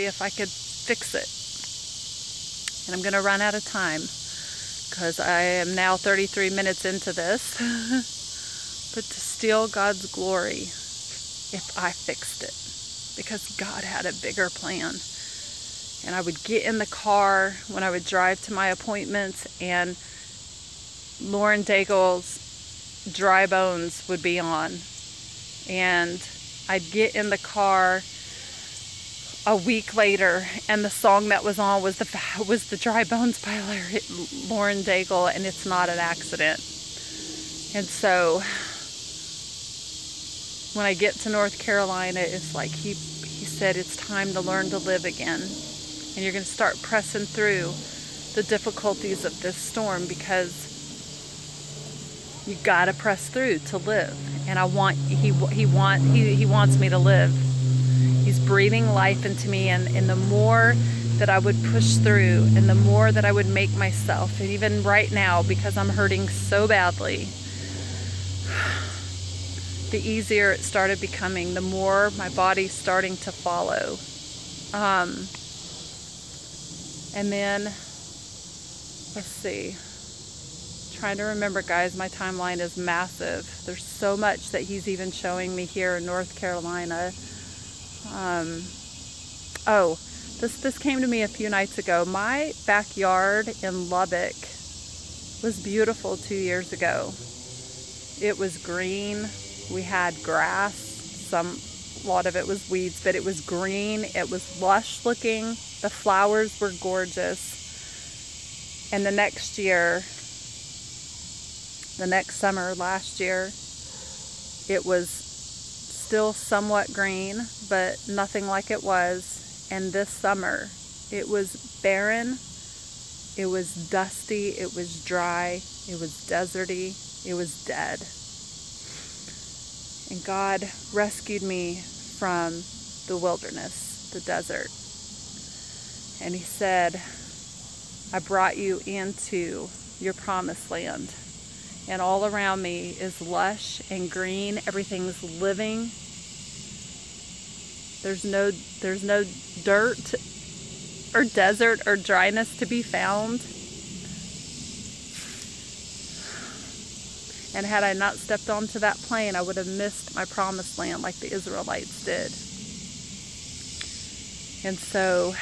if I could fix it. And I'm going to run out of time because I am now 33 minutes into this. But to steal God's glory if I fixed it, because God had a bigger plan. And I would get in the car when I would drive to my appointments, and Lauren Daigle's Dry Bones would be on. And I'd get in the car a week later, and the song that was on was the Dry Bones by Lauren Daigle, and It's Not an Accident. And so when I get to North Carolina, it's like he said, it's time to learn to live again. And you're going to start pressing through the difficulties of this storm, because you got to press through to live. And he wants me to live. He's breathing life into me, and the more that I would push through, and the more that I would make myself, and even right now, because I'm hurting so badly, the easier it started becoming, the more my body's starting to follow. And then, let's see, trying to remember, guys, my timeline is massive. There's so much that he's even showing me here in North Carolina. This came to me a few nights ago. My backyard in Lubbock was beautiful 2 years ago. It was green. We had grass. A lot of it was weeds, but it was green. It was lush looking. The flowers were gorgeous. And the next summer, last year, it was still somewhat green, but nothing like it was. And this summer, it was barren, it was dusty, it was dry, it was deserty, it was dead. And God rescued me from the wilderness, the desert. And he said, I brought you into your promised land. And all around me is lush and green. Everything's living. There's no dirt or desert or dryness to be found. And had I not stepped onto that plane, I would have missed my promised land like the Israelites did. And so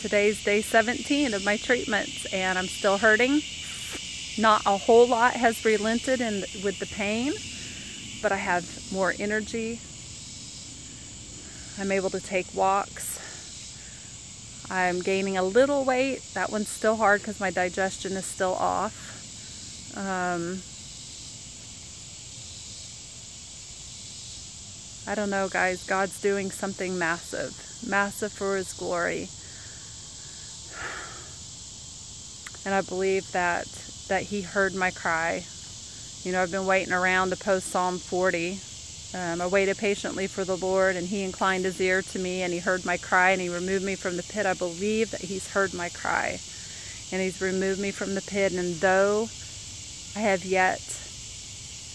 today's day 17 of my treatments, and I'm still hurting. Not a whole lot has relented with the pain, but I have more energy. I'm able to take walks. I'm gaining a little weight. That one's still hard because my digestion is still off. I don't know, guys. God's doing something massive. Massive for His glory. And I believe that He heard my cry. You know, I've been waiting around to post Psalm 40. I waited patiently for the Lord, and He inclined His ear to me, and He heard my cry, and He removed me from the pit. I believe that He's heard my cry, and He's removed me from the pit. And though I have yet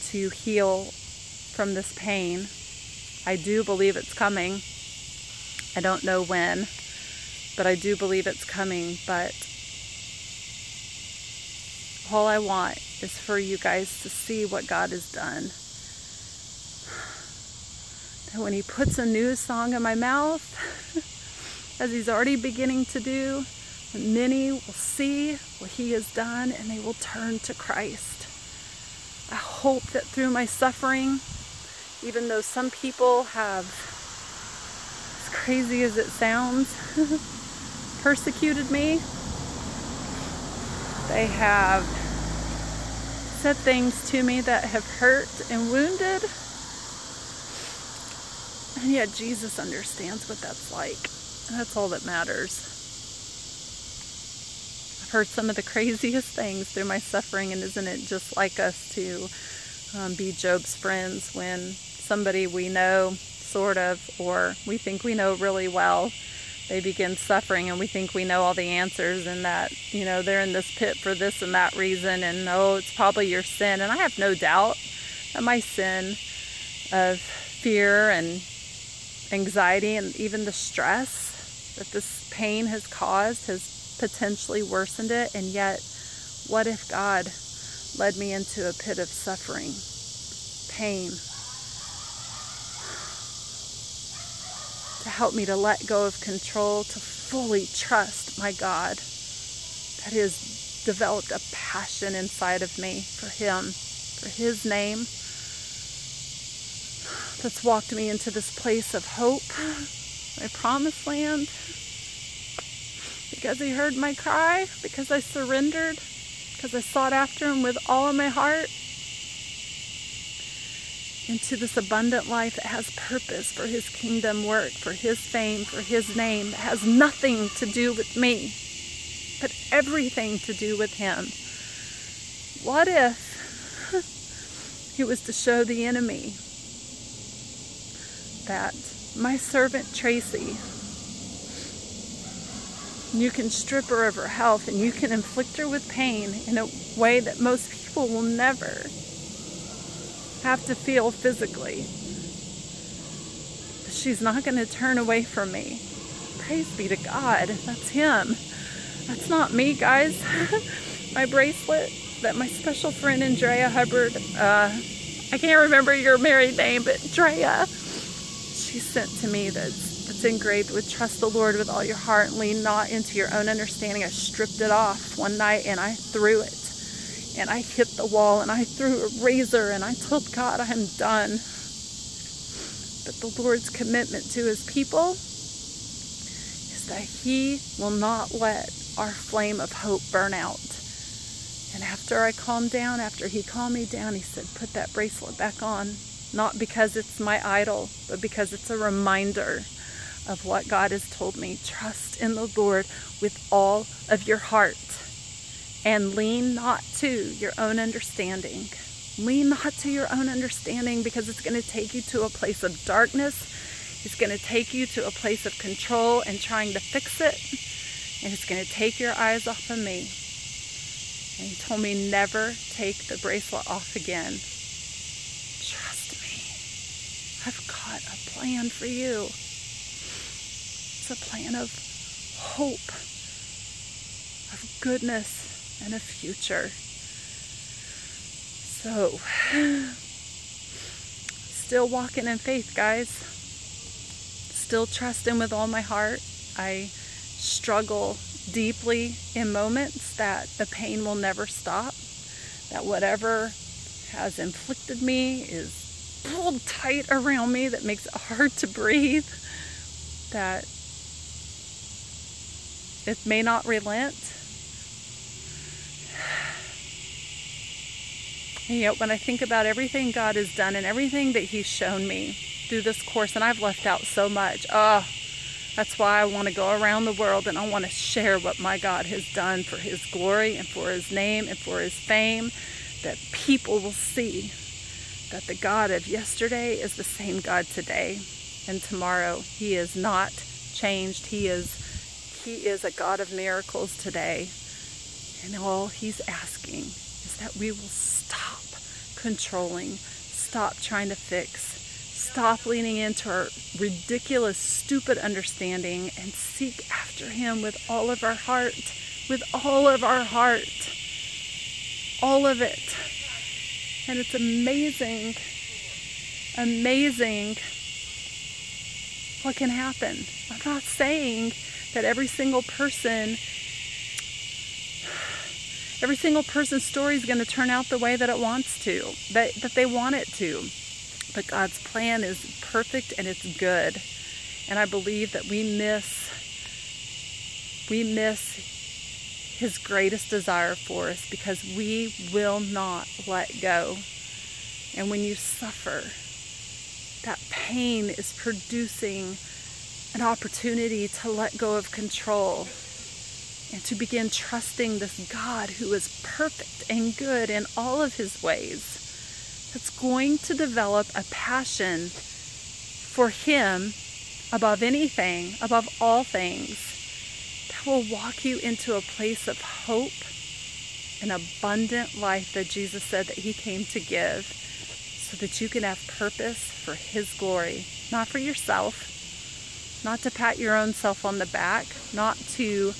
to heal from this pain, I do believe it's coming. I don't know when, but I do believe it's coming. But all I want is for you guys to see what God has done. That when He puts a new song in my mouth, as He's already beginning to do, many will see what He has done and they will turn to Christ. I hope that through my suffering, even though some people have, as crazy as it sounds, persecuted me, they have said things to me that have hurt and wounded. And yet Jesus understands what that's like. And that's all that matters. I've heard some of the craziest things through my suffering, and isn't it just like us to be Job's friends when somebody we know, sort of, or we think we know really well, they begin suffering, and we think we know all the answers, and that, you know, they're in this pit for this and that reason, and oh, it's probably your sin. And I have no doubt that my sin of fear and anxiety and even the stress that this pain has caused has potentially worsened it. And yet, what if God led me into a pit of suffering, pain, to help me to let go of control, to fully trust my God that has developed a passion inside of me for Him, for His name, that's walked me into this place of hope, my promised land, because He heard my cry, because I surrendered, because I sought after Him with all of my heart, into this abundant life that has purpose for His kingdom work, for His fame, for His name, that has nothing to do with me, but everything to do with Him. What if He was to show the enemy that my servant Tracy, you can strip her of her health and you can inflict her with pain in a way that most people will never have to feel physically. But she's not going to turn away from me. Praise be to God. That's Him. That's not me, guys. My bracelet that my special friend Andrea Hubbard, I can't remember your married name, but Drea, she sent to me that's engraved with "Trust the Lord with all your heart and lean not into your own understanding." I stripped it off one night and I threw it. And I hit the wall and I threw a razor and I told God, I'm done. But the Lord's commitment to His people is that He will not let our flame of hope burn out. And after I calmed down, after He calmed me down, He said, put that bracelet back on. Not because it's my idol, but because it's a reminder of what God has told me. Trust in the Lord with all of your heart. And lean not to your own understanding. Lean not to your own understanding, because it's going to take you to a place of darkness. It's going to take you to a place of control and trying to fix it. And it's going to take your eyes off of me. And He told me, never take the bracelet off again. Trust me. I've got a plan for you. It's a plan of hope, of goodness, and a future. So, still walking in faith, guys. Still trusting with all my heart. I struggle deeply in moments that the pain will never stop. That whatever has inflicted me is pulled tight around me, that makes it hard to breathe. That it may not relent. And yet when I think about everything God has done and everything that He's shown me through this course, and I've left out so much. That's why I want to go around the world and I want to share what my God has done for His glory and for His name and for His fame, that people will see that the God of yesterday is the same God today and tomorrow. He is not changed. He is a God of miracles today. And all He's asking is that we will stop controlling, stop trying to fix, stop leaning into our ridiculous, stupid understanding, and seek after Him with all of our heart, with all of our heart, all of it. And it's amazing, amazing what can happen. I'm not saying that every single person's story is going to turn out the way that it wants to, that they want it to. But God's plan is perfect and it's good. And I believe that we miss His greatest desire for us because we will not let go. And when you suffer, that pain is producing an opportunity to let go of control and to begin trusting this God who is perfect and good in all of His ways. That's going to develop a passion for Him above anything, above all things, that will walk you into a place of hope, an abundant life that Jesus said that He came to give, so that you can have purpose for His glory, not for yourself, not to pat your own self on the back, not to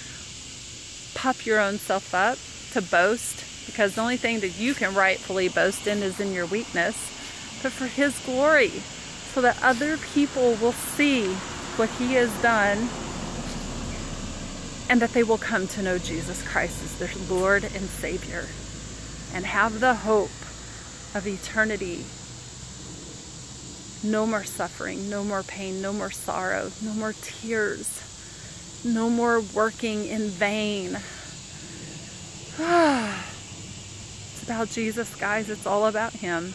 puff your own self up, to boast, because the only thing that you can rightfully boast in is in your weakness, but for His glory, so that other people will see what He has done and that they will come to know Jesus Christ as their Lord and Savior and have the hope of eternity. No more suffering, no more pain, no more sorrow, no more tears, no more working in vain. It's about Jesus, guys. It's all about Him.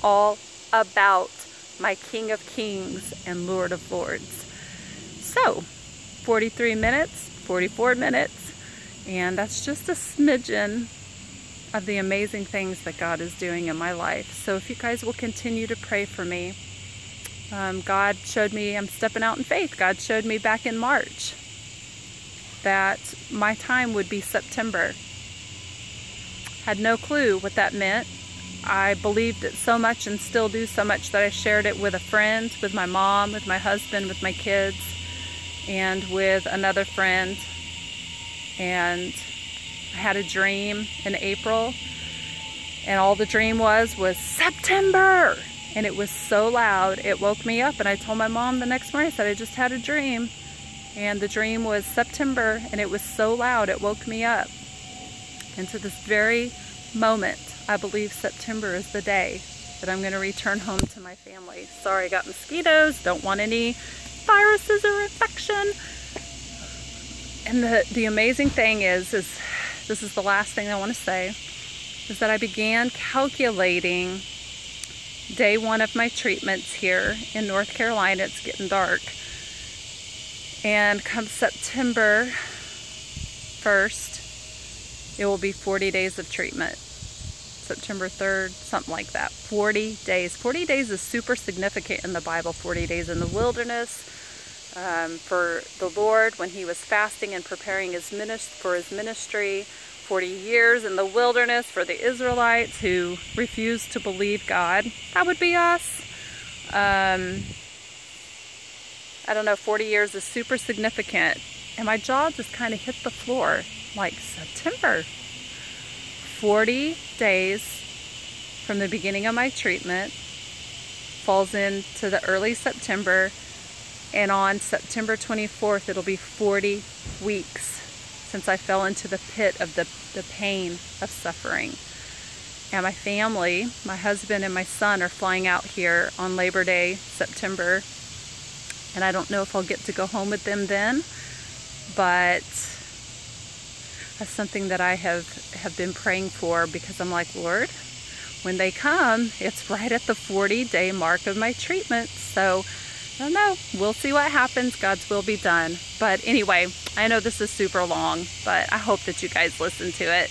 All about my King of Kings and Lord of Lords. So, 43 minutes, 44 minutes, and that's just a smidgen of the amazing things that God is doing in my life. So if you guys will continue to pray for me, God showed me I'm stepping out in faith. God showed me back in March that my time would be September. Had no clue what that meant. I believed it so much and still do so much that I shared it with a friend, with my mom, with my husband, with my kids, and with another friend. And I had a dream in April, and all the dream was September, and it was so loud it woke me up. And I told my mom the next morning, I said, I just had a dream, and the dream was September, and it was so loud it woke me up. And to this very moment, I believe September is the day that I'm going to return home to my family. Sorry, I got mosquitoes, don't want any viruses or infection. And the amazing thing is this is the last thing I want to say, is that I began calculating day one of my treatments here in North Carolina. It's getting dark. And come September 1st, it will be 40 days of treatment. September 3rd, something like that. 40 days. 40 days is super significant in the Bible. 40 days in the wilderness for the Lord when He was fasting and preparing for His ministry. 40 years in the wilderness for the Israelites who refused to believe God. That would be us. I don't know, 40 years is super significant. And my jaw just kind of hit the floor. Like, September. 40 days from the beginning of my treatment falls into the early September, and on September 24th it'll be 40 weeks since I fell into the pit of the pain of suffering. And my family, my husband and my son, are flying out here on Labor Day, September, and I don't know if I'll get to go home with them then, but that's something that I have been praying for, because I'm like, Lord, when they come, it's right at the 40-day mark of my treatment. So I don't know. We'll see what happens. God's will be done. But anyway, I know this is super long, but I hope that you guys listen to it.